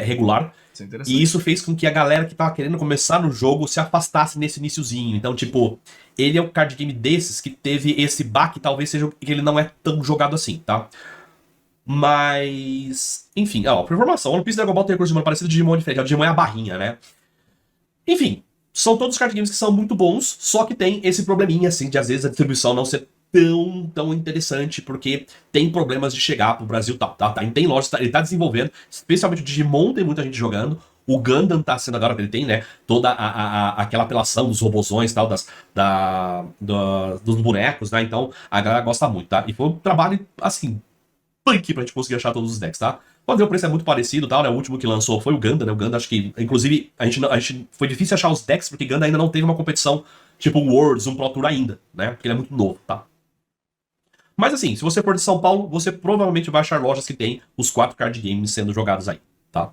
regular. Isso é interessante. E isso fez com que a galera que tava querendo começar no jogo se afastasse nesse iniciozinho. Então, tipo, ele é um card game desses que teve esse baque, talvez seja que ele não é tão jogado assim, tá? Mas, enfim, por informação, One Piece e Dragon Ball tem recurso de mana parecido, Digimon é diferente, o Digimon é a barrinha, né? Enfim, são todos card games que são muito bons, só que tem esse probleminha, assim, de às vezes a distribuição não ser tão interessante, porque tem problemas de chegar pro Brasil, tá? Tem loja, ele tá desenvolvendo, especialmente o Digimon tem muita gente jogando, o Gundam tá sendo agora que ele tem, né, toda aquela apelação dos robozões e tal, dos bonecos, né, então a galera gosta muito, tá? E foi um trabalho, assim, punk pra gente conseguir achar todos os decks, tá? Pode ver, o preço é muito parecido, tal, né? O último que lançou foi o Gundam, né? O Gundam, acho que, inclusive, a gente foi difícil achar os decks, porque Gundam ainda não teve uma competição tipo Worlds, um Pro Tour ainda, né? Porque ele é muito novo, tá? Mas assim, se você for de São Paulo, você provavelmente vai achar lojas que tem os 4 card games sendo jogados aí, tá?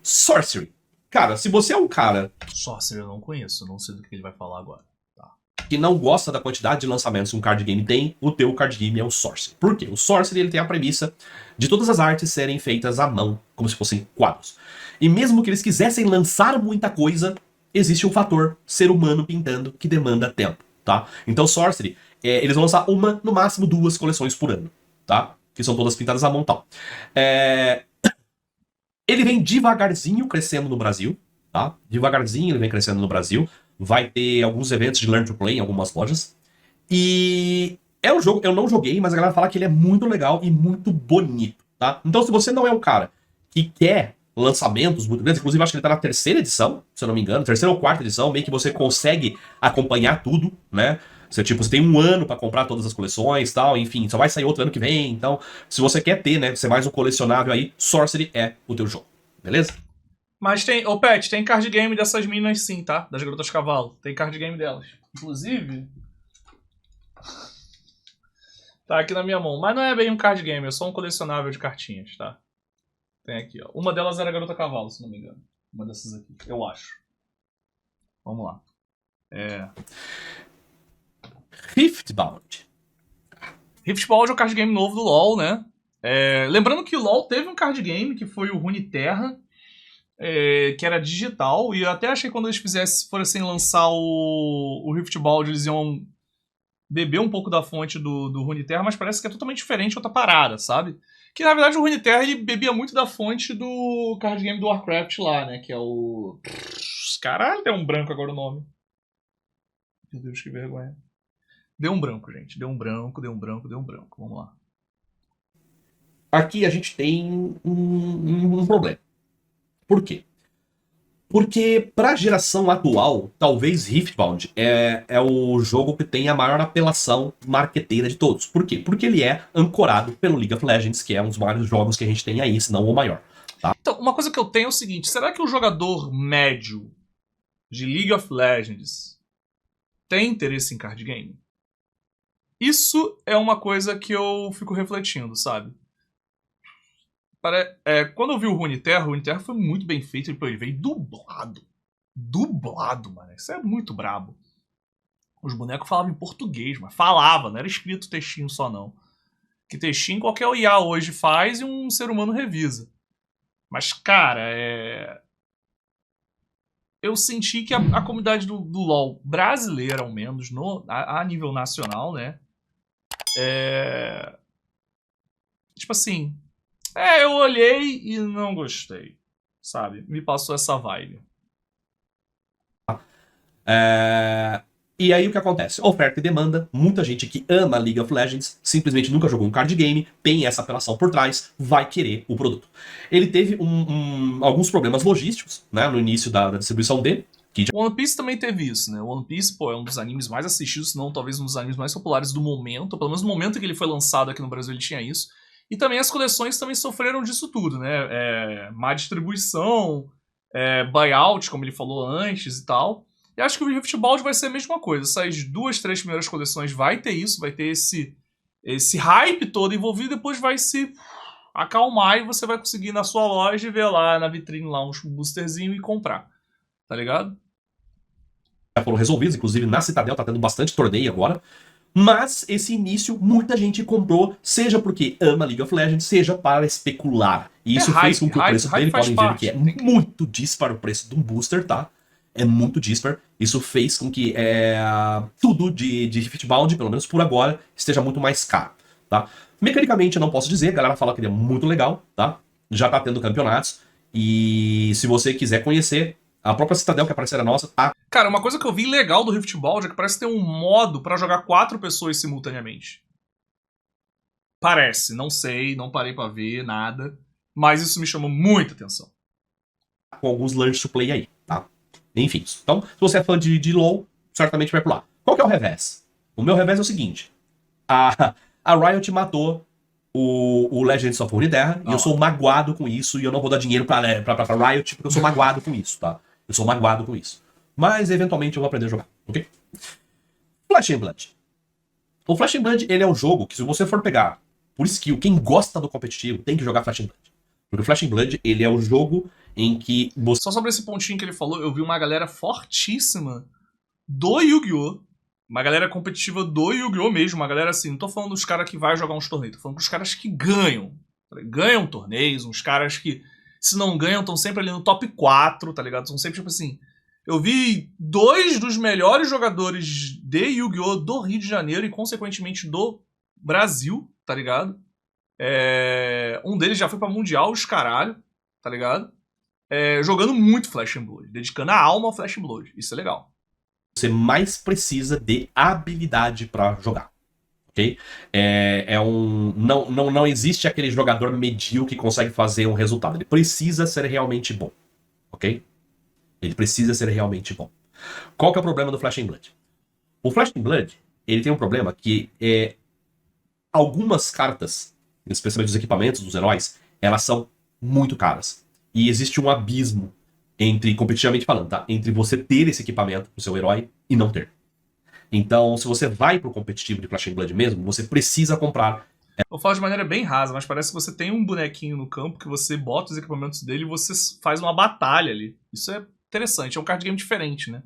Sorcery. Cara, se você é um cara Sorcerer eu não conheço, não sei do que ele vai falar agora. que não gosta da quantidade de lançamentos que um card game tem, o teu card game é o Sorcery. Por quê? O Sorcery ele tem a premissa de todas as artes serem feitas à mão, como se fossem quadros. E mesmo que eles quisessem lançar muita coisa, existe um fator ser humano pintando que demanda tempo, tá? Então Sorcery, eles vão lançar uma, no máximo 2 coleções por ano, tá? Que são todas pintadas à mão, tal. Ele vem devagarzinho crescendo no Brasil, tá? Devagarzinho ele vem crescendo no Brasil. Vai ter alguns eventos de Learn to Play em algumas lojas. E é um jogo, eu não joguei, mas a galera fala que ele é muito legal e muito bonito, tá? Então se você não é um cara que quer lançamentos muito grandes, inclusive acho que ele tá na 3ª edição, se eu não me engano, 3ª ou 4ª edição, meio que você consegue acompanhar tudo, né? Você tem um ano pra comprar todas as coleções e tal, enfim, só vai sair outro ano que vem, então se você quer ter, né, ser mais um colecionável aí, Sorcery é o teu jogo, beleza? Mas tem, Pet, tem card game dessas minas sim, tá? Das garotas cavalo. Tem card game delas. Inclusive, tá aqui na minha mão. Mas não é bem um card game, é só um colecionável de cartinhas, tá? Tem aqui, ó. Uma delas era a garota cavalo, se não me engano. Uma dessas aqui, eu acho. Vamos lá. Riftbound. Riftbound é o card game novo do LoL, né? Lembrando que o LoL teve um card game, que foi o Runeterra, que era digital, e eu até achei que quando eles fossem lançar o Riftbound, eles iam beber um pouco da fonte do Runeterra, mas parece que é totalmente diferente, outra parada, sabe? Que na verdade o Runeterra ele bebia muito da fonte do card game do Warcraft lá, né? Que é o... Caralho, deu um branco agora o nome. Meu Deus, que vergonha. Deu um branco, gente. Deu um branco. Vamos lá. Aqui a gente tem um problema. Por quê? Porque pra geração atual, talvez Riftbound é o jogo que tem a maior apelação marqueteira de todos. Por quê? Porque ele é ancorado pelo League of Legends, que é um dos maiores jogos que a gente tem aí, se não o maior. Tá? Então, uma coisa que eu tenho é o seguinte, será que o jogador médio de League of Legends tem interesse em card game? Isso é uma coisa que eu fico refletindo, sabe? Quando eu vi o Runeterra foi muito bem feito, ele veio dublado. dublado, mano. Isso é muito brabo. Os bonecos falavam em português, mas falava, não era escrito textinho só não. Que textinho qualquer IA hoje faz e um ser humano revisa. Mas, cara, eu senti que a comunidade do LoL brasileira, ao menos, a nível nacional, né? Tipo assim, eu olhei e não gostei, sabe? Me passou essa vibe. E aí o que acontece? Oferta e demanda, muita gente que ama League of Legends, simplesmente nunca jogou um card game, tem essa apelação por trás, vai querer o produto. Ele teve alguns problemas logísticos, né, no início da distribuição dele. O One Piece também teve isso, né? O One Piece, pô, é um dos animes mais assistidos, se não talvez um dos animes mais populares do momento, pelo menos no momento que ele foi lançado aqui no Brasil ele tinha isso. E também as coleções também sofreram disso tudo, né? Má distribuição, buyout, como ele falou antes e tal. E acho que o Riftbound vai ser a mesma coisa. Essas 2, 3 primeiras coleções vai ter isso, vai ter esse hype todo envolvido, depois vai se acalmar e você vai conseguir ir na sua loja e ver lá na vitrine lá uns boosterzinho e comprar. Tá ligado? Já foram resolvidos, inclusive na Citadel tá tendo bastante torneio agora. Mas esse início, muita gente comprou, seja porque ama League of Legends, seja para especular. E isso fez com que o preço dele, podem ver que é muito disparo o preço de um booster, tá? É muito dispar. Isso fez com que tudo de Riftbound, pelo menos por agora, esteja muito mais caro, tá? Mecanicamente eu não posso dizer, a galera fala que ele é muito legal, tá? Já tá tendo campeonatos. E se você quiser conhecer, a própria Citadel, que é parceira nossa, tá? Cara, uma coisa que eu vi legal do Riftbound é que parece ter um modo pra jogar 4 pessoas simultaneamente. Parece, não sei, não parei pra ver nada, mas isso me chamou muita atenção. Com alguns learns to play aí, tá? Enfim, então, se você é fã de LoL, certamente vai pular. Qual que é o revés? O meu revés é o seguinte. A Riot matou o Legends of Runeterra, e eu sou magoado com isso, e eu não vou dar dinheiro pra Riot, porque eu sou magoado com isso, tá? Eu sou magoado com isso. Mas, eventualmente, eu vou aprender a jogar, ok? Flesh and Blood. O Flesh and Blood, ele é um jogo que, se você for pegar por skill, quem gosta do competitivo tem que jogar Flesh and Blood. Porque o Flesh and Blood, ele é um jogo em que você... Só sobre esse pontinho que ele falou, eu vi uma galera fortíssima do Yu-Gi-Oh! Uma galera competitiva do Yu-Gi-Oh! Mesmo, uma galera assim, não tô falando dos caras que vai jogar uns torneios, tô falando dos caras que ganham. Ganham torneios, uns caras que, se não ganham, estão sempre ali no top 4, tá ligado? São sempre tipo assim... Eu vi 2 dos melhores jogadores de Yu-Gi-Oh! Do Rio de Janeiro e, consequentemente, do Brasil, tá ligado? Um deles já foi pra Mundial, os caralho, tá ligado? Jogando muito Flesh and Blood, dedicando a alma ao Flesh and Blood. Isso é legal. Você mais precisa de habilidade pra jogar, ok? Não existe aquele jogador medíocre que consegue fazer um resultado. Ele precisa ser realmente bom, ok? Ele precisa ser realmente bom. Qual que é o problema do Flesh and Blood? O Flesh and Blood, ele tem um problema que algumas cartas, especialmente os equipamentos dos heróis, elas são muito caras. E existe um abismo entre, competitivamente falando, tá? Entre você ter esse equipamento pro seu herói e não ter. Então, se você vai pro competitivo de Flesh and Blood mesmo, você precisa comprar. Eu falo de maneira bem rasa, mas parece que você tem um bonequinho no campo que você bota os equipamentos dele e você faz uma batalha ali. Isso é interessante, é um card game diferente, né?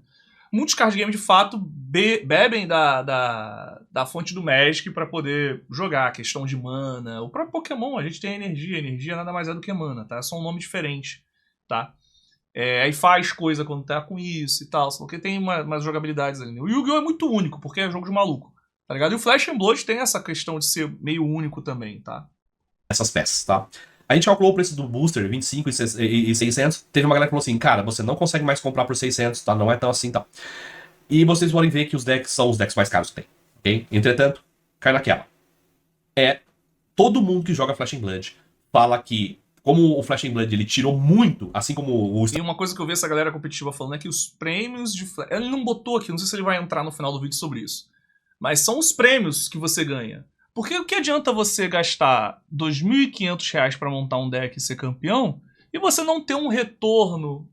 Muitos card games, de fato, bebem da fonte do Magic pra poder jogar. Questão de mana. O próprio Pokémon, a gente tem energia. Energia nada mais é do que mana, tá? É só um nome diferente, tá? Aí faz coisa quando tá com isso e tal. Só que tem umas jogabilidades ali. O Yu-Gi-Oh! É muito único, porque é jogo de maluco, tá ligado? E o Flesh and Blood tem essa questão de ser meio único também, tá? Essas peças, tá? A gente calculou o preço do booster, 25 e 600. Teve uma galera que falou assim, cara, você não consegue mais comprar por 600, tá? Não é tão assim, tá? E vocês podem ver que os decks são os decks mais caros que tem, ok? Entretanto, cai naquela. Todo mundo que joga Flesh and Blood fala que, como o Flesh and Blood ele tirou muito, assim como o... E uma coisa que eu vi essa galera competitiva falando é que os prêmios de Flesh... Ele não botou aqui, não sei se ele vai entrar no final do vídeo sobre isso. Mas são os prêmios que você ganha. Porque o que adianta você gastar R$ 2.500 pra montar um deck e ser campeão e você não ter um retorno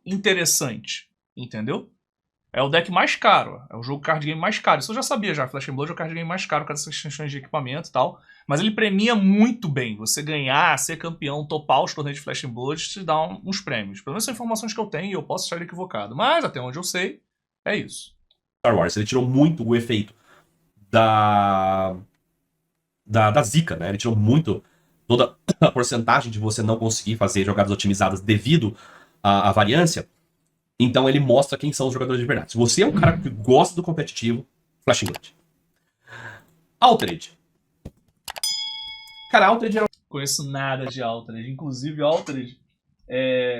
interessante, entendeu? É o deck mais caro. É o jogo card game mais caro. Isso eu já sabia já. Flash and Blood é o card game mais caro com essas extensões de equipamento e tal. Mas ele premia muito bem. Você ganhar, ser campeão, topar os torneios de Flash and Blood, te dá uns prêmios. Pelo menos são informações que eu tenho e eu posso estar equivocado. Mas até onde eu sei, é isso. Star Wars, ele tirou muito o efeito da zica, né? Ele tirou muito toda a porcentagem de você não conseguir fazer jogadas otimizadas devido à variância. Então ele mostra quem são os jogadores de verdade. Se você é um cara que gosta do competitivo, Flash and Blood. Altered. Cara, Altered era... Conheço nada de Altered. Inclusive, Altered...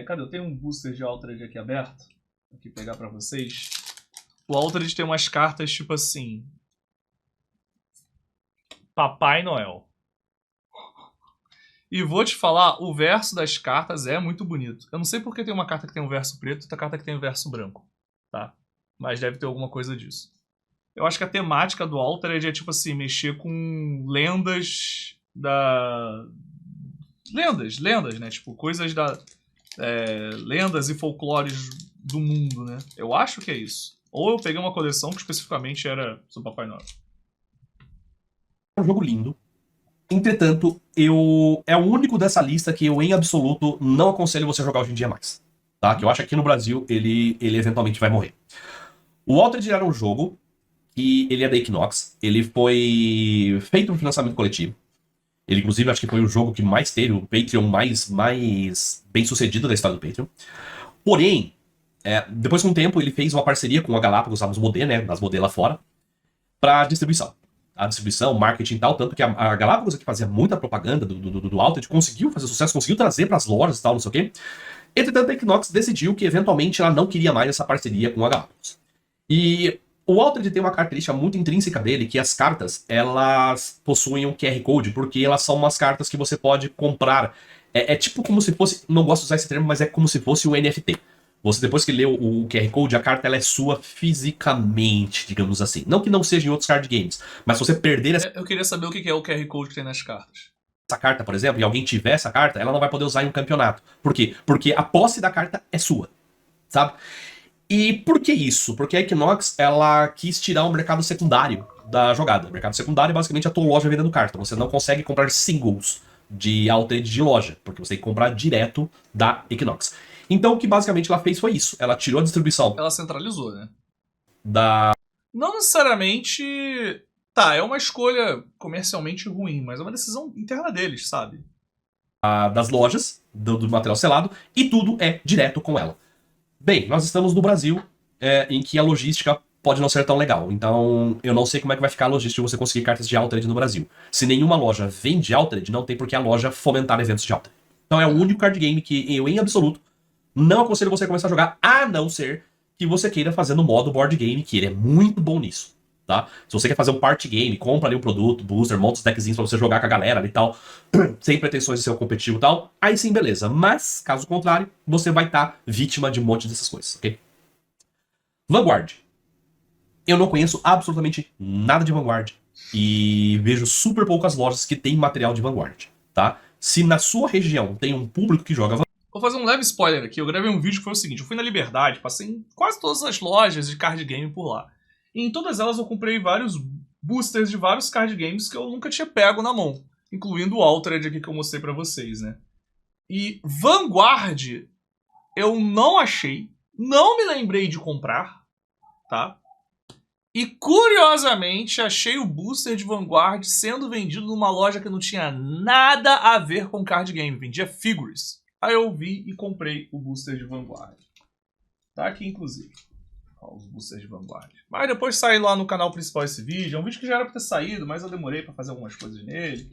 Cadê? Eu tenho um booster de Altered aqui aberto. Vou aqui pegar pra vocês. O Altered tem umas cartas tipo assim... Papai Noel. E vou te falar, o verso das cartas é muito bonito. Eu não sei porque tem uma carta que tem um verso preto e outra carta que tem um verso branco, tá? Mas deve ter alguma coisa disso. Eu acho que a temática do Altered é tipo assim, mexer com lendas da... Lendas, né? Tipo, coisas da... lendas e folclores do mundo, né? Eu acho que é isso. Ou eu peguei uma coleção que especificamente era sobre Papai Noel. É um jogo lindo. Entretanto, é o único dessa lista que eu, em absoluto, não aconselho você jogar hoje em dia mais. Tá? Que eu acho que aqui no Brasil ele eventualmente vai morrer. O Altered era um jogo que ele é da Equinox. Ele foi feito no financiamento coletivo. Ele, inclusive, acho que foi o jogo que mais teve o Patreon mais bem sucedido da história do Patreon. Porém, depois de um tempo, ele fez uma parceria com a Galápagos, a Asmodee, né, das Asmodee lá fora, para distribuição. A distribuição, marketing e tal, tanto que a Galápagos, que fazia muita propaganda do Altered, conseguiu fazer sucesso, conseguiu trazer para as lojas e tal, não sei o quê. Entretanto, a Equinox decidiu que, eventualmente, ela não queria mais essa parceria com a Galápagos. E o Altered tem uma característica muito intrínseca dele, que as cartas, elas possuem um QR Code, porque elas são umas cartas que você pode comprar. É tipo como se fosse, não gosto de usar esse termo, mas é como se fosse um NFT. Você, depois que lê o QR Code, a carta ela é sua fisicamente, digamos assim. Não que não seja em outros card games, mas se você perder Eu queria saber o que é o QR Code que tem nas cartas. essa carta, por exemplo, e alguém tiver essa carta, ela não vai poder usar em um campeonato. Por quê? Porque a posse da carta é sua, sabe? E por que isso? Porque a Equinox, ela quis tirar o mercado secundário da jogada. O mercado secundário é basicamente a tua loja vendendo carta. Você não consegue comprar singles de Altered de loja, porque você tem que comprar direto da Equinox. Então o que basicamente ela fez foi isso. Ela tirou a distribuição Ela centralizou, né? da... Não necessariamente... Tá, é uma escolha comercialmente ruim, mas é uma decisão interna deles, sabe? das lojas, do material selado, e tudo é direto com ela. Bem, nós estamos no Brasil, em que a logística pode não ser tão legal. Então, eu não sei como é que vai ficar a logística de você conseguir cartas de Altered no Brasil. Se nenhuma loja vende Altered, não tem por que a loja fomentar eventos de Altered. Então é o único card game que eu, em absoluto, não aconselho você a começar a jogar, a não ser que você queira fazer no modo board game, que ele é muito bom nisso. Tá? Se você quer fazer um party game, compra ali um produto, booster, monta os deckzinhos pra você jogar com a galera ali e tal, sem pretensões de ser um competitivo e tal, aí sim, beleza. Mas, caso contrário, você vai estar vítima de um monte dessas coisas, ok? Vanguard. Eu não conheço absolutamente nada de Vanguard e vejo super poucas lojas que tem material de Vanguard, tá? Se na sua região tem um público que joga Vanguard... Vou fazer um leve spoiler aqui. Eu gravei um vídeo que foi o seguinte. Eu fui na Liberdade, passei em quase todas as lojas de card game por lá. E em todas elas eu comprei vários boosters de vários card games que eu nunca tinha pego na mão. Incluindo o Altered aqui que eu mostrei pra vocês, né? E Vanguard eu não achei. Não me lembrei de comprar, tá? E curiosamente achei o booster de Vanguard sendo vendido numa loja que não tinha nada a ver com card game. Vendia figures. Aí eu vi e comprei o booster de Vanguard. Tá aqui inclusive. Os boosters de Vanguard. Mas depois sai lá no canal principal esse vídeo. É um vídeo que já era pra ter saído, mas eu demorei pra fazer algumas coisas nele.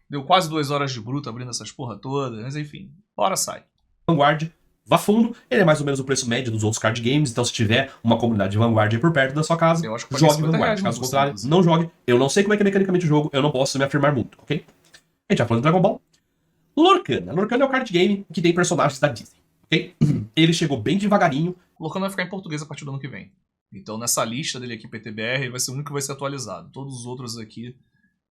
Deu quase 2 horas de bruto abrindo essas porra toda. Mas enfim, bora sai. Vanguard, vá fundo. Ele é mais ou menos o preço médio dos outros card games. Então se tiver uma comunidade de Vanguard aí por perto da sua casa, jogue Vanguard. Caso contrário, não jogue. Eu não sei como é que é mecanicamente o jogo. Eu não posso me afirmar muito, ok? A gente já falou de Dragon Ball. Lorcana. Lorcana é o card game que tem personagens da Disney, ok? Ele chegou bem devagarinho. Lorcana vai ficar em português a partir do ano que vem. Então nessa lista dele aqui, PTBR, ele vai ser o único que vai ser atualizado. Todos os outros aqui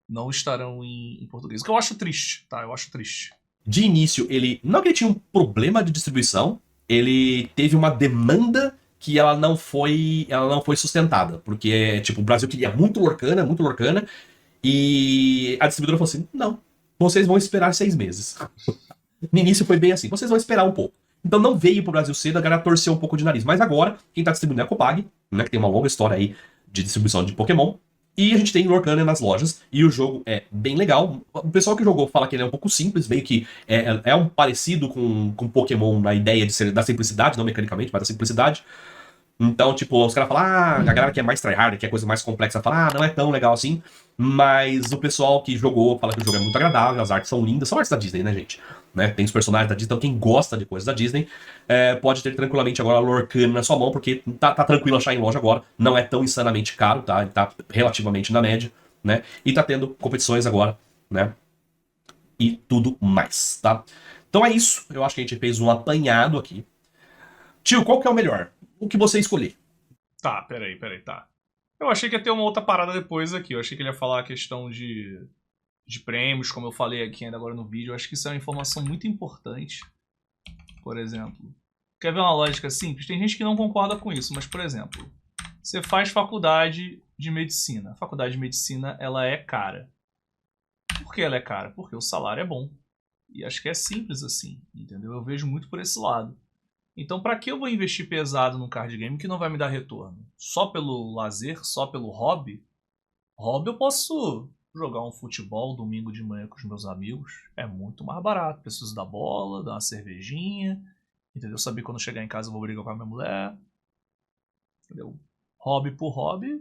não estarão em português. O que eu acho triste, tá? Eu acho triste. De início, ele... Não que ele tinha um problema de distribuição, ele teve uma demanda que ela não foi sustentada. Porque, tipo, o Brasil queria muito Lorcana, e a distribuidora falou assim, não, vocês vão esperar 6 meses. No início foi bem assim, vocês vão esperar um pouco. Então não veio pro Brasil cedo, a galera torceu um pouco de nariz. Mas agora, quem tá distribuindo é a Copag, né, que tem uma longa história aí de distribuição de Pokémon. E a gente tem Lorcana nas lojas, e o jogo é bem legal. O pessoal que jogou fala que ele é um pouco simples, meio que é um parecido com Pokémon na ideia de ser da simplicidade, não mecanicamente, mas da simplicidade. Então, tipo, os caras falam, a galera que é mais tryhard, que é coisa mais complexa, fala, não é tão legal assim. Mas o pessoal que jogou fala que o jogo é muito agradável, as artes são lindas, são artes da Disney, né, gente? Né? Tem os personagens da Disney, então quem gosta de coisas da Disney pode ter tranquilamente agora a Lorcana na sua mão, porque tá tranquilo achar em loja agora, não é tão insanamente caro, tá? Ele tá relativamente na média, né? E tá tendo competições agora, né? E tudo mais, tá? Então é isso, eu acho que a gente fez um apanhado aqui. Tio, qual que é o melhor? O que você escolher. Tá, peraí, tá. Eu achei que ia ter uma outra parada depois aqui. Eu achei que ele ia falar a questão de prêmios, como eu falei aqui ainda agora no vídeo. Eu acho que isso é uma informação muito importante. Por exemplo, quer ver uma lógica simples? Tem gente que não concorda com isso, mas, por exemplo, você faz faculdade de medicina. A faculdade de medicina, ela é cara. Por que ela é cara? Porque o salário é bom. E acho que é simples assim, entendeu? Eu vejo muito por esse lado. Então, pra que eu vou investir pesado num card game que não vai me dar retorno? Só pelo lazer, só pelo hobby? Hobby eu posso jogar um futebol domingo de manhã com os meus amigos. É muito mais barato. Preciso da bola, dar uma cervejinha. Entendeu? Saber quando chegar em casa eu vou brigar com a minha mulher. Entendeu? Hobby por hobby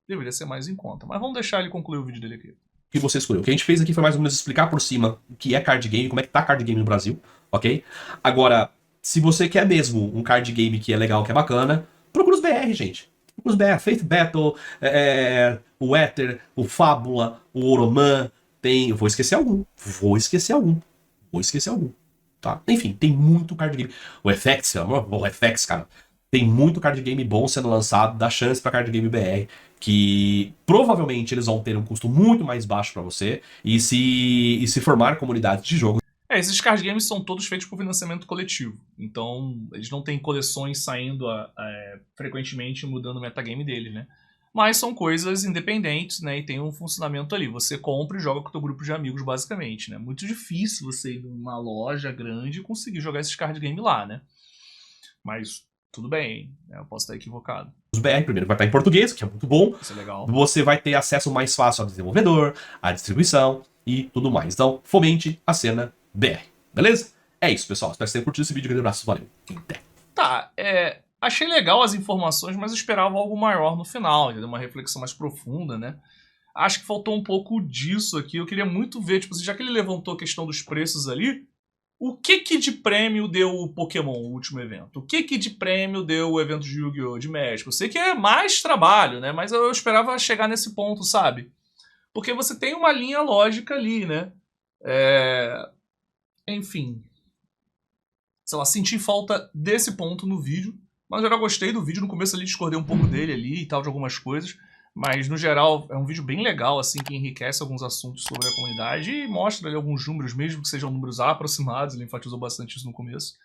deveria ser mais em conta. Mas vamos deixar ele concluir o vídeo dele aqui. O que você escolheu? O que a gente fez aqui foi mais ou menos explicar por cima o que é card game, como é que tá card game no Brasil, ok? Agora, se você quer mesmo um card game que é legal, que é bacana, procura os BR, gente. Procura os BR, Faith Battle, o Ether, o Fábula, o Oroman, tem... Eu vou esquecer algum. Tá? Enfim, tem muito card game. O FX, cara. Tem muito card game bom sendo lançado, dá chance pra card game BR, que provavelmente eles vão ter um custo muito mais baixo pra você, e se formar comunidades de jogo. Esses card games são todos feitos por financiamento coletivo. Então, eles não têm coleções saindo frequentemente mudando o metagame deles, né? Mas são coisas independentes, né? E tem um funcionamento ali. Você compra e joga com o teu grupo de amigos, basicamente, né? Muito difícil você ir numa loja grande e conseguir jogar esses card game lá, né? Mas tudo bem, né? Eu posso estar equivocado. Os BR primeiro vai estar em português, que é muito bom. Isso é legal. Você vai ter acesso mais fácil ao desenvolvedor, à distribuição e tudo mais. Então, fomente a cena BR, beleza? É isso, pessoal. Espero que vocês tenham curtido esse vídeo. Grande abraço, valeu. Tá, achei legal as informações, mas eu esperava algo maior no final, entendeu? Uma reflexão mais profunda, né? Acho que faltou um pouco disso aqui. Eu queria muito ver, tipo, já que ele levantou a questão dos preços ali, o que de prêmio deu o Pokémon, o último evento? O que de prêmio deu o evento de Yu-Gi-Oh! De México? Eu sei que é mais trabalho, né? Mas eu esperava chegar nesse ponto, sabe? Porque você tem uma linha lógica ali, né? Enfim. Sei lá, senti falta desse ponto no vídeo. Mas eu já gostei do vídeo. No começo ali discordei um pouco dele ali e tal, de algumas coisas. Mas, no geral, é um vídeo bem legal, assim, que enriquece alguns assuntos sobre a comunidade e mostra ali alguns números, mesmo que sejam números aproximados. Ele enfatizou bastante isso no começo.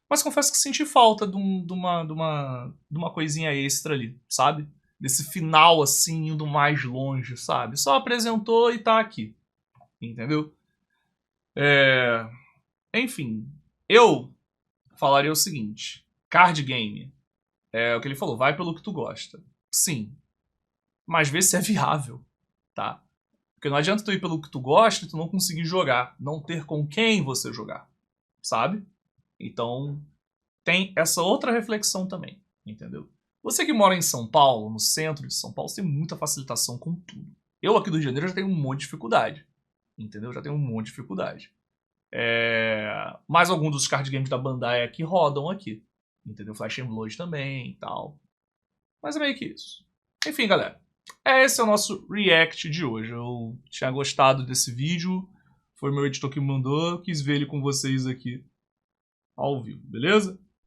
Mas confesso que senti falta de uma coisinha extra ali, sabe? Desse final, assim, indo mais longe, sabe? Só apresentou e tá aqui. Entendeu? Enfim, eu falaria o seguinte. Card game. É o que ele falou, vai pelo que tu gosta. Sim. Mas vê se é viável, tá? Porque não adianta tu ir pelo que tu gosta e tu não conseguir jogar. Não ter com quem você jogar, sabe? Então, tem essa outra reflexão também, entendeu? Você que mora em São Paulo, no centro de São Paulo, você tem muita facilitação com tudo. Eu aqui do Rio de Janeiro já tenho um monte de dificuldade, entendeu? Já tenho um monte de dificuldade. Mas alguns dos card games da Bandai aqui rodam aqui, entendeu? Flash and Blood também e tal. Mas é meio que isso. Enfim, galera. Esse é o nosso react de hoje. Eu tinha gostado desse vídeo. Foi meu editor que me mandou. Quis ver ele com vocês aqui ao vivo, beleza?